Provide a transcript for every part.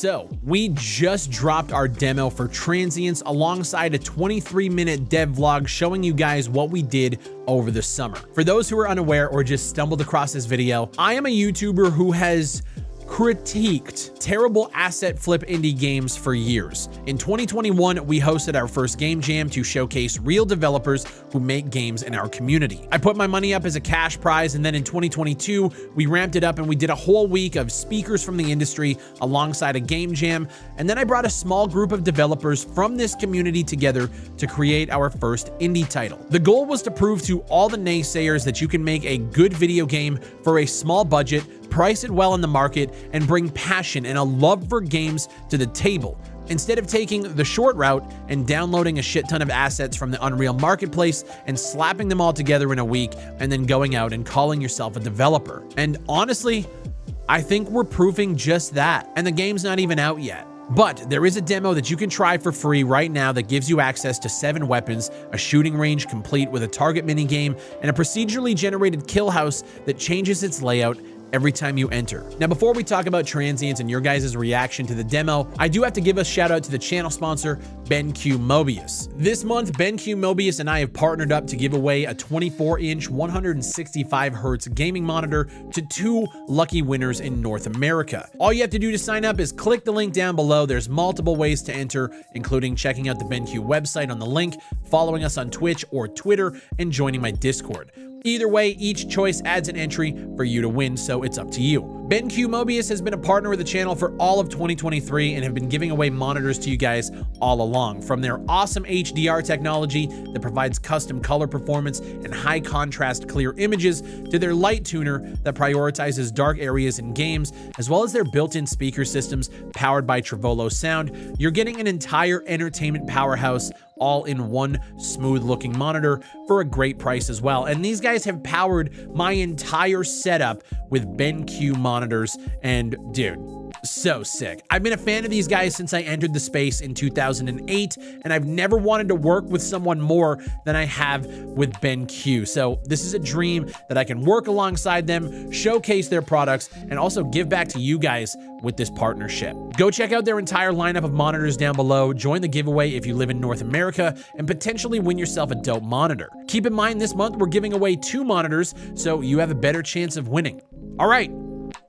So we just dropped our demo for Transience alongside a 23-minute dev vlog showing you guys what we did over the summer. For those who are unaware or just stumbled across this video, I am a YouTuber who has critiqued terrible asset flip indie games for years. In 2021, we hosted our first game jam to showcase real developers who make games in our community. I put my money up as a cash prize, and then in 2022, we ramped it up and we did a whole week of speakers from the industry alongside a game jam, and then I brought a small group of developers from this community together to create our first indie title. The goal was to prove to all the naysayers that you can make a good video game for a small budget, price it well in the market, and bring passion and a love for games to the table, instead of taking the short route and downloading a shit ton of assets from the Unreal Marketplace and slapping them all together in a week and then going out and calling yourself a developer. And honestly, I think we're proving just that, and the game's not even out yet. But there is a demo that you can try for free right now that gives you access to 7 weapons, a shooting range complete with a target minigame, and a procedurally generated kill house that changes its layout every time you enter. Now, before we talk about Transience and your guys' reaction to the demo, I do have to give a shout out to the channel sponsor, BenQ Mobius. This month, BenQ Mobius and I have partnered up to give away a 24-inch 165Hz gaming monitor to 2 lucky winners in North America. All you have to do to sign up is click the link down below. There's multiple ways to enter, including checking out the BenQ website on the link, following us on Twitch or Twitter, and joining my Discord. Either way, each choice adds an entry for you to win, so it's up to you. BenQ Mobius has been a partner with the channel for all of 2023 and have been giving away monitors to you guys all along. From their awesome HDR technology that provides custom color performance and high contrast clear images, to their light tuner that prioritizes dark areas in games, as well as their built-in speaker systems powered by Trevolo sound, you're getting an entire entertainment powerhouse all in one smooth looking monitor for a great price as well. And these guys have powered my entire setup with BenQ monitors, and dude, so sick. I've been a fan of these guys since I entered the space in 2008, and I've never wanted to work with someone more than I have with BenQ. So this is a dream that I can work alongside them, showcase their products, and also give back to you guys with this partnership. Go check out their entire lineup of monitors down below, join the giveaway if you live in North America, and potentially win yourself a dope monitor. Keep in mind, this month we're giving away 2 monitors, so you have a better chance of winning. All right,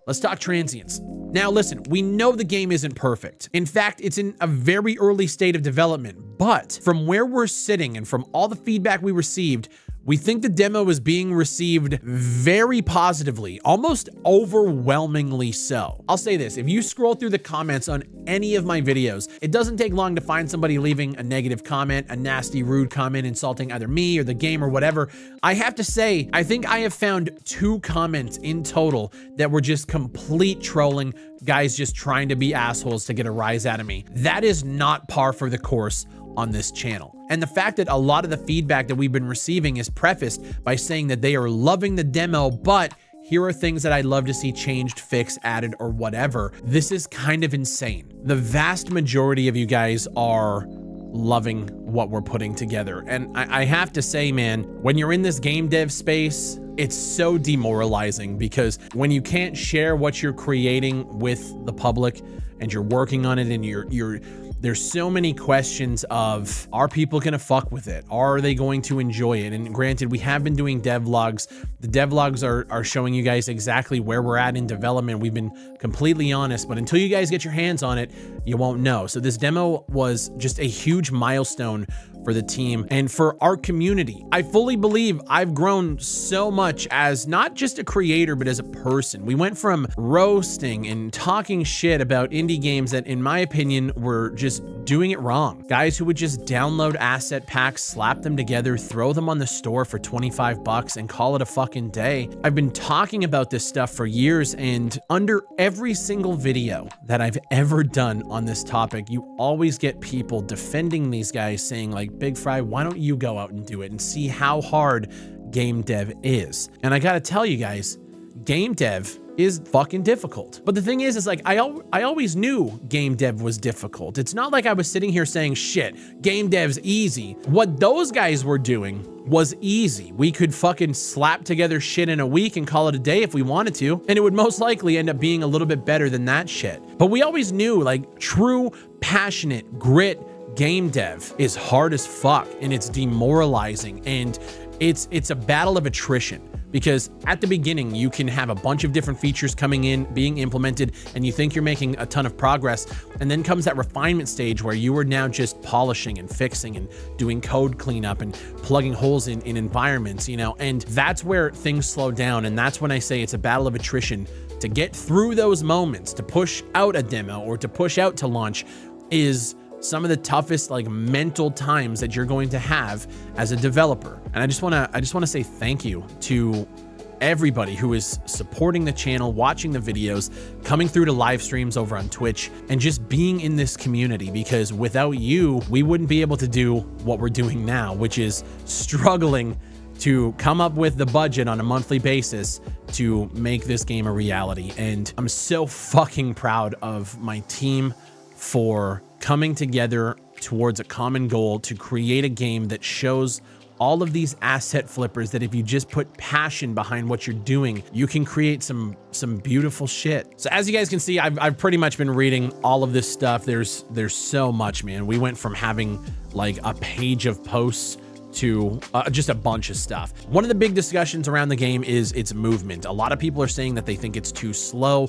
let's talk Transience. Now listen, we know the game isn't perfect. In fact, it's in a very early state of development, but from where we're sitting and from all the feedback we received, we think the demo is being received very positively, almost overwhelmingly so. I'll say this, if you scroll through the comments on any of my videos, it doesn't take long to find somebody leaving a negative comment, a nasty, rude comment insulting either me or the game or whatever. I have to say, I think I have found 2 comments in total that were just complete trolling, guys just trying to be assholes to get a rise out of me. That is not par for the course on this channel. And the fact that a lot of the feedback that we've been receiving is prefaced by saying that they are loving the demo, but here are things that I'd love to see changed, fixed, added, or whatever. This is kind of insane. The vast majority of you guys are loving what we're putting together. And I have to say, man, when you're in this game dev space, it's so demoralizing, because when you can't share what you're creating with the public and you're working on it, and there's so many questions of, are people gonna fuck with it? Are they going to enjoy it? And granted, we have been doing devlogs. The devlogs are showing you guys exactly where we're at in development. We've been completely honest, but until you guys get your hands on it, you won't know. So this demo was just a huge milestone for the team and for our community. I fully believe I've grown so much as not just a creator, but as a person. We went from roasting and talking shit about indie games that, in my opinion, were just doing it wrong. Guys who would just download asset packs, slap them together, throw them on the store for 25 bucks and call it a fucking day. I've been talking about this stuff for years, and under every single video that I've ever done on this topic, you always get people defending these guys, saying like, Big Fry, why don't you go out and do it and see how hard game dev is? And I gotta tell you guys, game dev is fucking difficult. But the thing is like, I always knew game dev was difficult. It's not like I was sitting here saying, shit, game dev's easy. What those guys were doing was easy. We could fucking slap together shit in a week and call it a day if we wanted to, and it would most likely end up being a little bit better than that shit. But we always knew, like, true, passionate, grit game dev is hard as fuck, and it's demoralizing, and it's a battle of attrition. Because at the beginning, you can have a bunch of different features coming in, being implemented, and you think you're making a ton of progress. And then comes that refinement stage where you are now just polishing and fixing and doing code cleanup and plugging holes in environments, you know, and that's where things slow down. And that's when I say it's a battle of attrition. To get through those moments, to push out a demo or to push out to launch is some of the toughest, like, mental times that you're going to have as a developer. And I just want to say thank you to everybody who is supporting the channel, watching the videos, coming through to live streams over on Twitch, and just being in this community, because without you, we wouldn't be able to do what we're doing now, which is struggling to come up with the budget on a monthly basis to make this game a reality. And I'm so fucking proud of my team for coming together towards a common goal to create a game that shows all of these asset flippers that if you just put passion behind what you're doing, you can create some beautiful shit. So as you guys can see, I've pretty much been reading all of this stuff. There's so much, man. We went from having like a page of posts to just a bunch of stuff. One of the big discussions around the game is its movement. A lot of people are saying that they think it's too slow.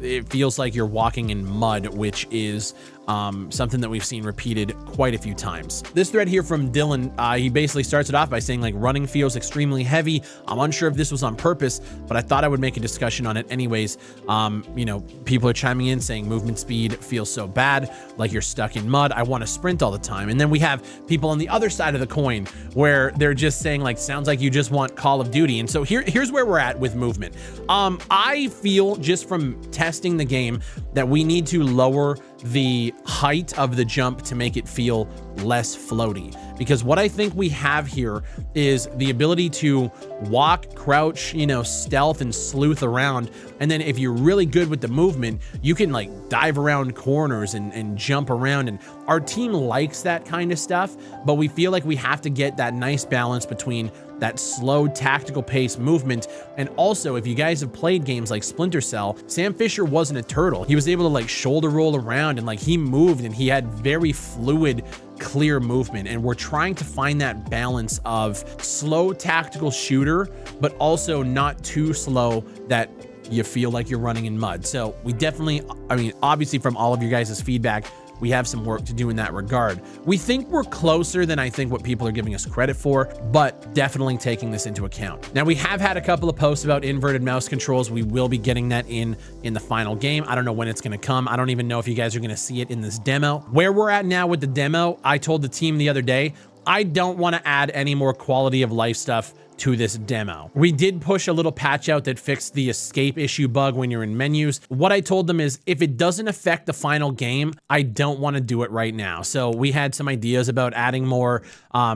It feels like you're walking in mud, which is something that we've seen repeated quite a few times. This thread here from Dylan, he basically starts it off by saying, like, running feels extremely heavy. I'm unsure if this was on purpose, but I thought I would make a discussion on it anyways. You know, people are chiming in saying movement speed feels so bad, like you're stuck in mud. I want to sprint all the time. And then we have people on the other side of the coin where they're just saying, like, sounds like you just want Call of Duty. And so here's where we're at with movement. I feel just from testing the game that we need to lower the height of the jump to make it feel less floaty, because what I think we have here is the ability to walk, crouch, you know, stealth and sleuth around. And then if you're really good with the movement, you can like dive around corners and jump around. And our team likes that kind of stuff, but we feel like we have to get that nice balance between that slow tactical pace movement. And also, if you guys have played games like Splinter Cell, Sam Fisher wasn't a turtle. He was able to like shoulder roll around and like he moved and he had very fluid, clear movement. And we're trying to find that balance of slow tactical shooter, but also not too slow that you feel like you're running in mud. So we definitely, I mean, obviously from all of you guys' feedback, we have some work to do in that regard. We think we're closer than I think what people are giving us credit for, but definitely taking this into account. Now, we have had a couple of posts about inverted mouse controls. We will be getting that in the final game. I don't know when it's gonna come. I don't even know if you guys are gonna see it in this demo. Where we're at now with the demo, I told the team the other day, I don't wanna add any more quality of life stuff to this demo. We did push a little patch out that fixed the escape issue bug when you're in menus. What I told them is if it doesn't affect the final game, I don't want to do it right now. So we had some ideas about adding more,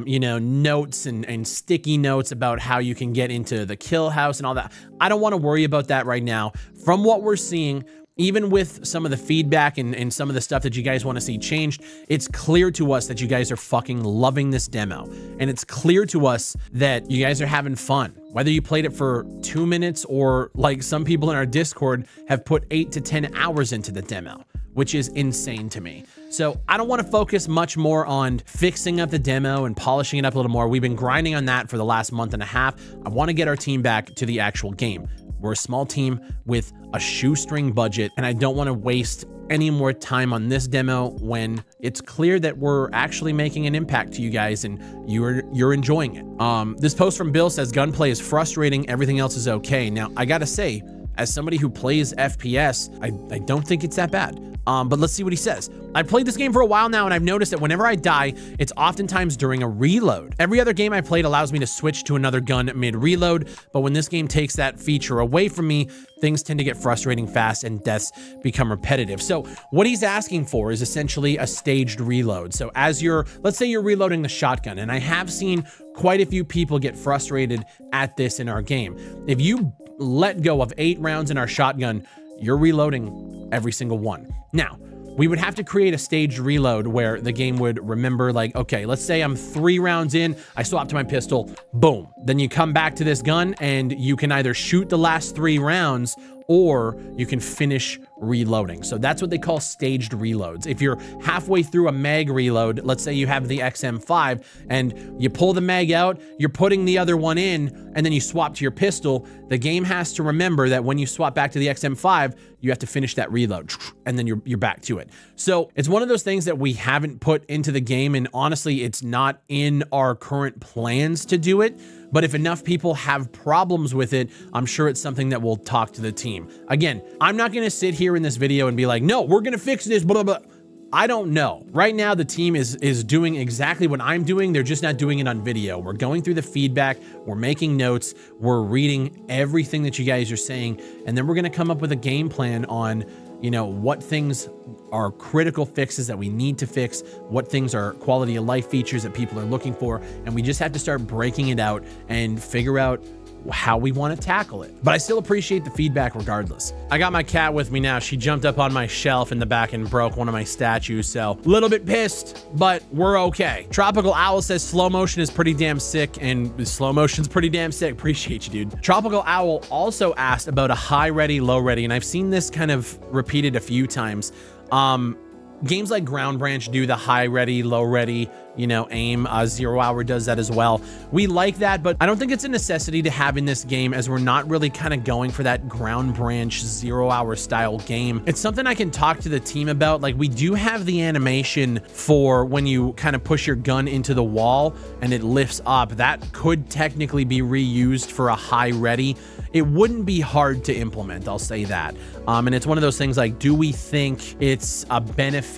you know, notes and sticky notes about how you can get into the kill house and all that. I don't want to worry about that right now. From what we're seeing, even with some of the feedback and some of the stuff that you guys want to see changed, it's clear to us that you guys are fucking loving this demo. And it's clear to us that you guys are having fun. Whether you played it for 2 minutes or like some people in our Discord have put 8 to 10 hours into the demo, which is insane to me. So I don't want to focus much more on fixing up the demo and polishing it up a little more. We've been grinding on that for the last month and a half. I want to get our team back to the actual game. We're a small team with a shoestring budget, and I don't want to waste any more time on this demo when it's clear that we're actually making an impact to you guys and you're enjoying it. This post from Bill says gunplay is frustrating, everything else is okay. Now, I gotta say, as somebody who plays FPS, I don't think it's that bad. But let's see what he says. I've played this game for a while now, and I've noticed that whenever I die, it's oftentimes during a reload. Every other game I played allows me to switch to another gun mid-reload, but when this game takes that feature away from me, things tend to get frustrating fast and deaths become repetitive. So what he's asking for is essentially a staged reload. So as let's say you're reloading the shotgun, and I have seen quite a few people get frustrated at this in our game. If you let go of 8 rounds in our shotgun, you're reloading every single one. Now, we would have to create a staged reload where the game would remember, like, okay, let's say I'm 3 rounds in, I swap to my pistol, boom. Then you come back to this gun and you can either shoot the last 3 rounds or you can finish reloading. So that's what they call staged reloads. If you're halfway through a mag reload, let's say you have the XM5 and you pull the mag out, you're putting the other one in, and then you swap to your pistol, the game has to remember that when you swap back to the XM5, you have to finish that reload, and then you're back to it. So it's one of those things that we haven't put into the game, and honestly, it's not in our current plans to do it. But if enough people have problems with it, I'm sure it's something that we'll talk to the team. Again, I'm not gonna sit here in this video and be like, no, we're gonna fix this, blah, blah, blah. I don't know. Right now, the team is doing exactly what I'm doing. They're just not doing it on video. We're going through the feedback, we're making notes, we're reading everything that you guys are saying, and then we're gonna come up with a game plan on, you know, what things are critical fixes that we need to fix, what things are quality of life features that people are looking for, and we just have to start breaking it out and figure out how we want to tackle it. But I still appreciate the feedback regardless. I got my cat with me now. She jumped up on my shelf in the back and broke one of my statues, so a little bit pissed, but we're okay. Tropical Owl says slow motion is pretty damn sick, and slow motion's pretty damn sick. Appreciate you, dude. Tropical Owl also asked about a high ready, low ready, and I've seen this kind of repeated a few times. Games like Ground Branch do the high ready, low ready, you know, aim. 0 Hour does that as well. We like that, but I don't think it's a necessity to have in this game, as we're not really kind of going for that Ground Branch 0 Hour style game. It's something I can talk to the team about. Like, we do have the animation for when you kind of push your gun into the wall and it lifts up. That could technically be reused for a high ready. It wouldn't be hard to implement, I'll say that. And it's one of those things like, do we think it's a benefit?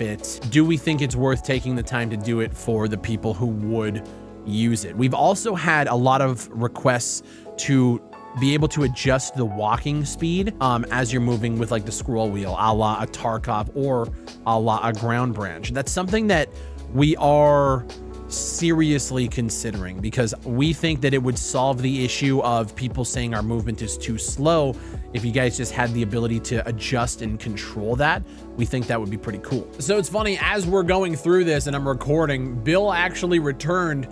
Do we think it's worth taking the time to do it for the people who would use it? We've also had a lot of requests to be able to adjust the walking speed as you're moving with like the scroll wheel, a la a Tarkov or a la a Ground Branch. That's something that we are seriously considering, because we think that it would solve the issue of people saying our movement is too slow. If you guys just had the ability to adjust and control that, we think that would be pretty cool. So it's funny, as we're going through this and I'm recording, Bill actually returned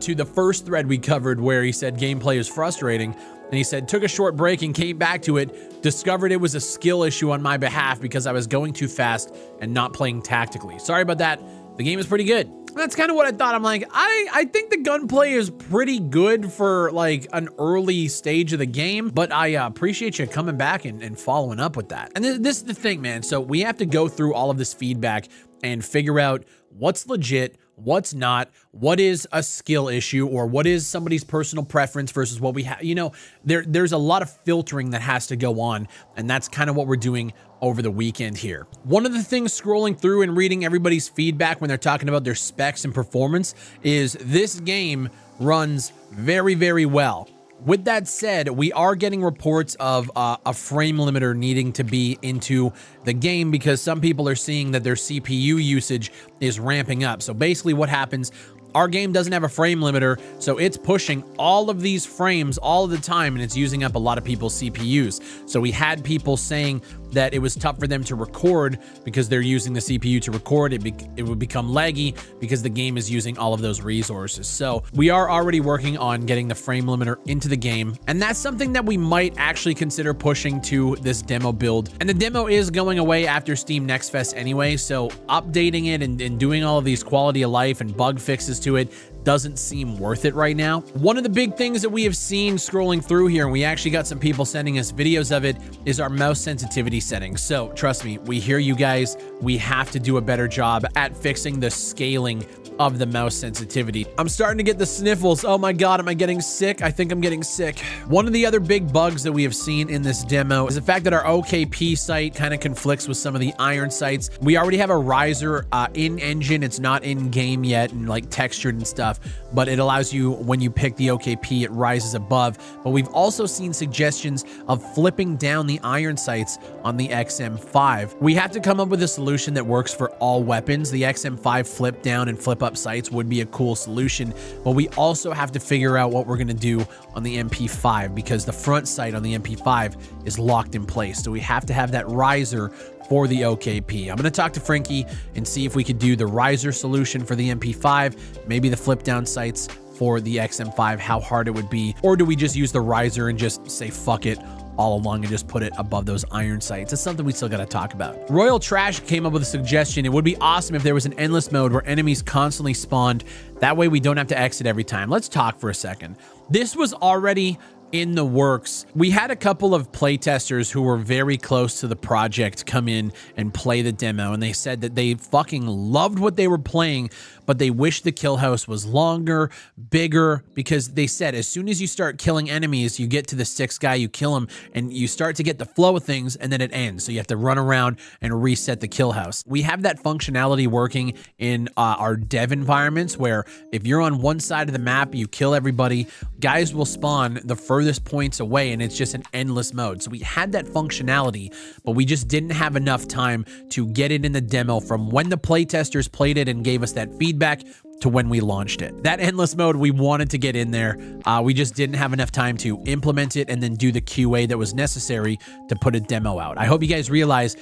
to the first thread we covered where he said gameplay is frustrating. And he said, took a short break and came back to it, discovered it was a skill issue on my behalf because I was going too fast and not playing tactically. Sorry about that. The game is pretty good. That's kind of what I thought. I'm like, I think the gunplay is pretty good for like an early stage of the game, but I appreciate you coming back and following up with that. And this is the thing, man. So we have to go through all of this feedback and figure out what's legit, what's not, what is a skill issue, or what is somebody's personal preference versus what we have. You know, there's a lot of filtering that has to go on, and that's kind of what we're doing over the weekend here. One of the things scrolling through and reading everybody's feedback when they're talking about their specs and performance is this game runs very, very well. With that said, we are getting reports of a frame limiter needing to be into the game because some people are seeing that their CPU usage is ramping up. So basically what happens, our game doesn't have a frame limiter, so it's pushing all of these frames all of the time, and it's using up a lot of people's CPUs. So we had people saying that it was tough for them to record because they're using the CPU to record. It would become laggy because the game is using all of those resources. So we are already working on getting the frame limiter into the game, and that's something that we might actually consider pushing to this demo build. And the demo is going away after Steam Next Fest anyway, so updating it and doing all of these quality of life and bug fixes to it doesn't seem worth it right now. One of the big things that we have seen scrolling through here, and we actually got some people sending us videos of it, is our mouse sensitivity settings. So trust me, we hear you guys. We have to do a better job at fixing the scaling of the mouse sensitivity. I'm starting to get the sniffles. Oh my God, am I getting sick? I think I'm getting sick. One of the other big bugs that we have seen in this demo is the fact that our OKP site kind of conflicts with some of the Iron sites. We already have a riser in engine. It's not in game yet, and like text textured and stuff, but it allows you, when you pick the OKP, it rises above. But we've also seen suggestions of flipping down the iron sights on the XM5. We have to come up with a solution that works for all weapons. The XM5 flip down and flip up sights would be a cool solution, but we also have to figure out what we're going to do on the MP5, because the front sight on the MP5 is locked in place. So we have to have that riser for the OKP. I'm going to talk to Frankie and see if we could do the riser solution for the MP5, maybe the flip down sights for the XM5, how hard it would be, or do we just use the riser and just say fuck it all along and just put it above those iron sights? It's something we still got to talk about. Royal Trash came up with a suggestion. It would be awesome if there was an endless mode where enemies constantly spawned. That way we don't have to exit every time. Let's talk for a second. This was already in the works. We had a couple of playtesters who were very close to the project come in and play the demo, and they said that they fucking loved what they were playing, but they wish the kill house was longer, bigger, because they said as soon as you start killing enemies, you get to the sixth guy, you kill him, and you start to get the flow of things, and then it ends. So you have to run around and reset the kill house. We have that functionality working in our dev environments, where if you're on one side of the map, you kill everybody, guys will spawn the furthest points away, and it's just an endless mode. So we had that functionality, but we just didn't have enough time to get it in the demo from when the playtesters played it and gave us that feedback to when we launched it. That endless mode, we wanted to get in there. We just didn't have enough time to implement it and then do the QA that was necessary to put a demo out. I hope you guys realize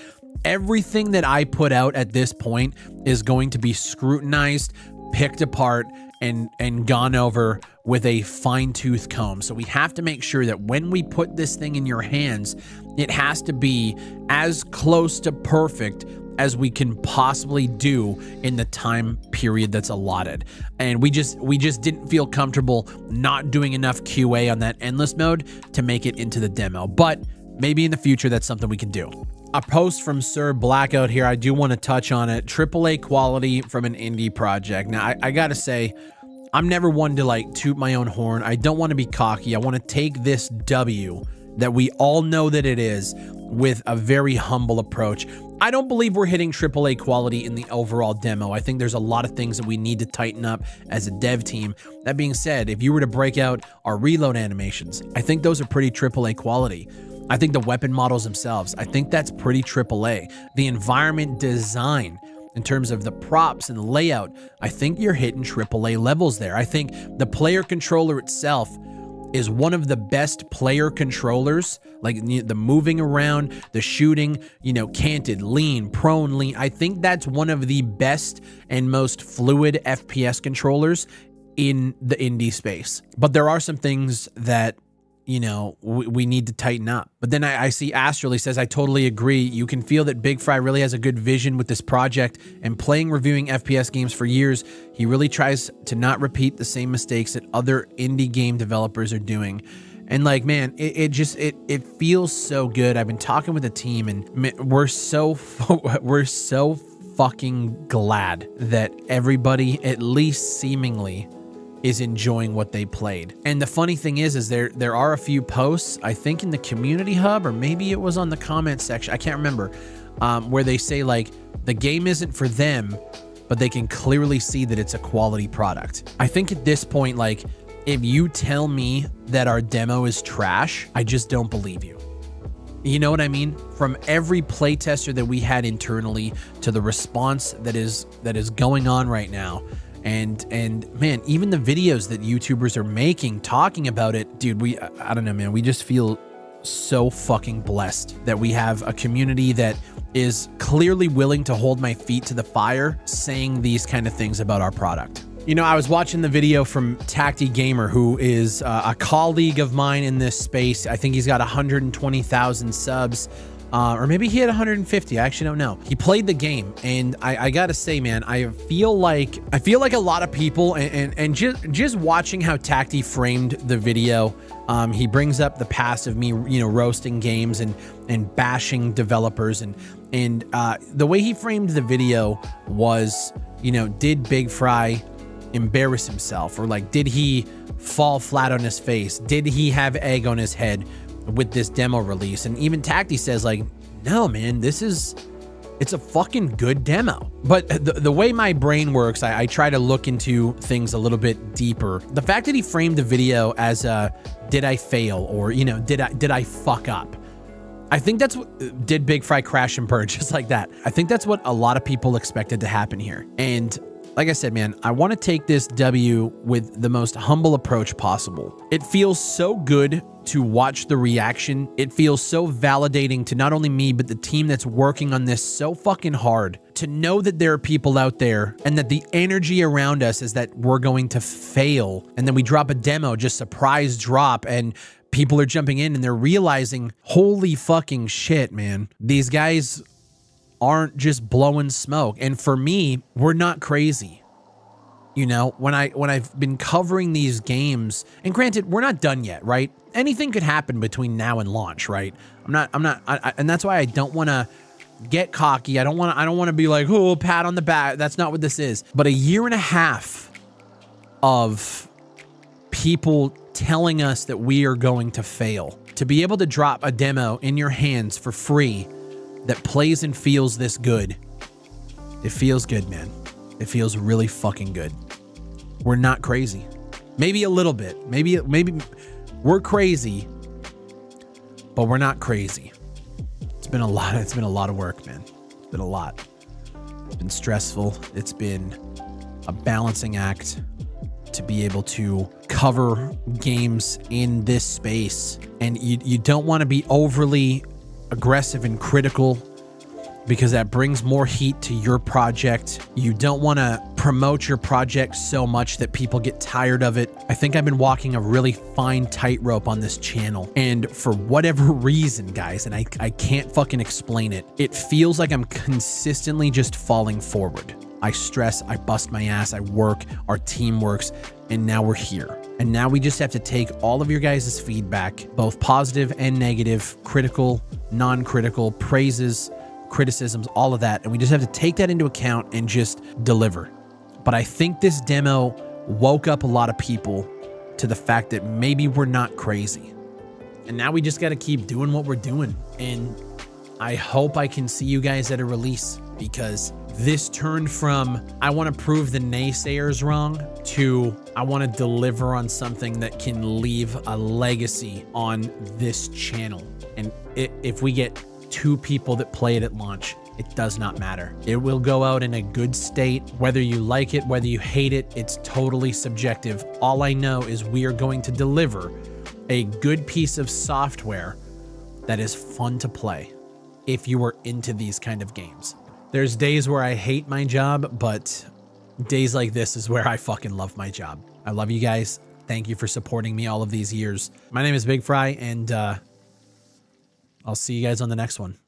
everything that I put out at this point is going to be scrutinized, picked apart, and gone over with a fine-tooth comb. So we have to make sure that when we put this thing in your hands, it has to be as close to perfect as we can possibly do in the time period that's allotted. And we just didn't feel comfortable not doing enough QA on that endless mode to make it into the demo. But maybe in the future, that's something we can do. A post from Sir Blackout here, I do want to touch on it. AAA quality from an indie project. Now, I gotta say, I'm never one to like toot my own horn. I don't want to be cocky. I want to take this W that we all know that it is with a very humble approach. I don't believe we're hitting AAA quality in the overall demo. I think there's a lot of things that we need to tighten up as a dev team. That being said, if you were to break out our reload animations, I think those are pretty AAA quality. I think the weapon models themselves, I think that's pretty AAA. The environment design, in terms of the props and the layout, I think you're hitting AAA levels there. I think the player controller itself is one of the best player controllers, like the moving around, the shooting, you know, canted, lean, prone, lean. I think that's one of the best and most fluid FPS controllers in the indie space. But there are some things that, you know, we need to tighten up. But then I see Astral, he says, I totally agree. You can feel that Big Fry really has a good vision with this project, and playing reviewing FPS games for years, he really tries to not repeat the same mistakes that other indie game developers are doing. And like, man, it feels so good. I've been talking with the team, and we're so fucking glad that everybody, at least seemingly, is enjoying what they played. And the funny thing is there are a few posts, I think in the community hub, or maybe it was on the comment section, I can't remember, where they say like, the game isn't for them, but they can clearly see that it's a quality product. I think at this point, like, if you tell me that our demo is trash, I just don't believe you. You know what I mean? From every playtester that we had internally to the response that is going on right now, and man, even the videos that YouTubers are making talking about it, dude, I don't know, man, we just feel so fucking blessed that we have a community that is clearly willing to hold my feet to the fire saying these kind of things about our product. You know, I was watching the video from Tacti Gamer, who is a colleague of mine in this space. I think he's got 120,000 subs. Or maybe he had 150. I actually don't know. He played the game, and I gotta say, man, I feel like a lot of people, and just watching how Tacti framed the video, he brings up the past of me, you know, roasting games and bashing developers, and the way he framed the video was, you know, did Big Fry embarrass himself, or like, did he fall flat on his face? Did he have egg on his head with this demo release? And even Tacti says like, no, man, this is It's a fucking good demo. But the way my brain works, I try to look into things a little bit deeper. The fact that he framed the video as a, did I fail? Or, you know, did I fuck up? I think that's what, did Big Fry crash and burn just like that? I think that's what a lot of people expected to happen here. And like I said, man, I want to take this W with the most humble approach possible. It feels so good to watch the reaction. It feels so validating to not only me, but the team that's working on this so fucking hard, to know that there are people out there and that the energy around us is that we're going to fail. And then we drop a demo, just surprise drop, and people are jumping in and they're realizing, holy fucking shit, man. These guys aren't just blowing smoke. And for me, we're not crazy. You know, when I've been covering these games, and granted, we're not done yet, right? Anything could happen between now and launch, right? And that's why I don't want to get cocky. I don't want to be like, oh, pat on the back. That's not what this is. But a year and a half of people telling us that we are going to fail, to be able to drop a demo in your hands for free that plays and feels this good. It feels good, man. It feels really fucking good. We're not crazy. Maybe a little bit. Maybe we're crazy, but we're not crazy. It's been a lot of work, man. It's been a lot. It's been stressful. It's been a balancing act to be able to cover games in this space. And you don't want to be overly aggressive and critical, because that brings more heat to your project. You don't want to promote your project so much that people get tired of it. I think I've been walking a really fine tightrope on this channel. And for whatever reason, guys, and I can't fucking explain it, it feels like I'm consistently just falling forward. I stress, I bust my ass, I work, our team works, and now we're here. And now we just have to take all of your guys' feedback, both positive and negative, critical, non-critical, praises, criticisms, all of that. And we just have to take that into account and just deliver. But I think this demo woke up a lot of people to the fact that maybe we're not crazy. And now we just got to keep doing what we're doing. And I hope I can see you guys at a release, because this turned from, I want to prove the naysayers wrong, to I want to deliver on something that can leave a legacy on this channel. And if we get 2 people that play it at launch, it does not matter. It will go out in a good state. Whether you like it, whether you hate it, it's totally subjective. All I know is we are going to deliver a good piece of software that is fun to play if you are into these kind of games. There's days where I hate my job, but days like this is where I fucking love my job. I love you guys. Thank you for supporting me all of these years. My name is Big Fry, and I'll see you guys on the next one.